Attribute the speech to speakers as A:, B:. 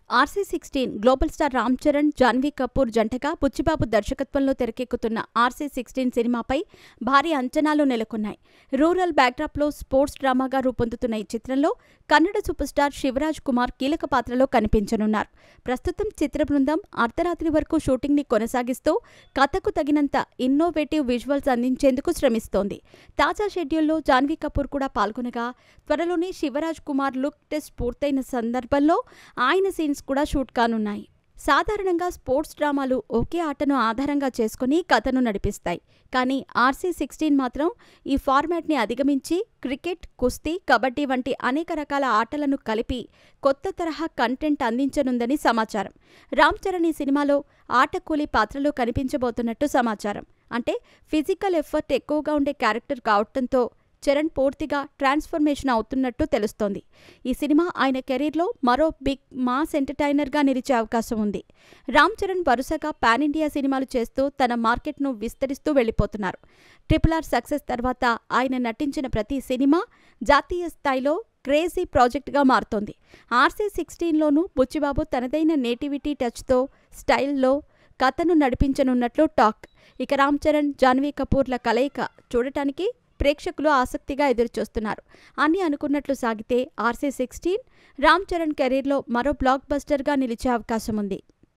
A: RC16 global star Ram Charan, Janhvi Kapoor జంటగా బుచ్చిబాబు దర్శకత్వంలో తెరకెక్కుతున్న RC16 సినిమాపై భారీ అంచనాలు నెలకొన్నాయి. రూరల్ బ్యాక్డ్రాప్లో స్పోర్ట్స్ డ్రామాగా రూపొందుతున్న ఈ చిత్రంలో కన్నడ సూపర్ స్టార్ శివరాజ్ కుమార్ కీలక పాత్రలో కనిపించనున్నారు. ప్రస్తుతం చిత్ర బృందం అర్ధరాత్రి వరకు షూటింగ్ని కొనసాగిస్తూ కథకు తగినంత ఇన్నోవేటివ్ విజువల్స్ అందించేందుకు శ్రమిస్తోంది. తాజా షెడ్యూల్లో జాన్వీ కపూర్ కూడా పాల్గొనగా, త్వరలోనే శివరాజ్ కుమార్ లుక్ టెస్ట్ పూర్తయిన సందర్భంలో ఆయన సీన్స్ కూడా షూట్ కానున్నాయి. సాధారణంగా స్పోర్ట్స్ డ్రామాలు ఒకే ఆటను ఆధారంగా చేసుకుని కథను నడిపిస్తాయి. కానీ RC16 మాత్రం ఈ ఫార్మాట్ని అధిగమించి క్రికెట్, కుస్తీ, కబడ్డీ వంటి అనేక రకాల ఆటలను కలిపి కొత్త తరహా కంటెంట్ అందించనుందని సమాచారం. రామ్ చరణ్ ఈ సినిమాలో ఆటకూలీ పాత్రలో కనిపించబోతున్నట్టు సమాచారం. అంటే ఫిజికల్ ఎఫర్ట్ ఎక్కువగా ఉండే క్యారెక్టర్ కావడంతో చరణ్ పూర్తిగా ట్రాన్స్ఫర్మేషన్ అవుతున్నట్టు తెలుస్తోంది. ఈ సినిమా ఆయన కెరీర్లో మరో బిగ్ మాస్ ఎంటర్టైనర్గా నిలిచే అవకాశం ఉంది. రామ్ చరణ్ వరుసగా పాన్ ఇండియా సినిమాలు చేస్తూ తన మార్కెట్ను విస్తరిస్తూ వెళ్లిపోతున్నారు. RRR సక్సెస్ తర్వాత ఆయన నటించిన ప్రతి సినిమా జాతీయ స్థాయిలో క్రేజీ ప్రాజెక్టుగా మారుతోంది. RC16లోనూ బుచ్చిబాబు తనదైన నేటివిటీ టచ్తో, స్టైల్లో కథను నడిపించనున్నట్లు టాక్. ఇక రామ్ చరణ్, జాన్వీ కపూర్ల కలయిక చూడటానికి ప్రేక్షకులు ఆసక్తిగా ఎదురుచూస్తున్నారు. అన్నీ అనుకున్నట్లు సాగితే RC16 రామ్ చరణ్ కెరీర్లో మరో బ్లాక్ బస్టర్గా నిలిచే అవకాశం ఉంది.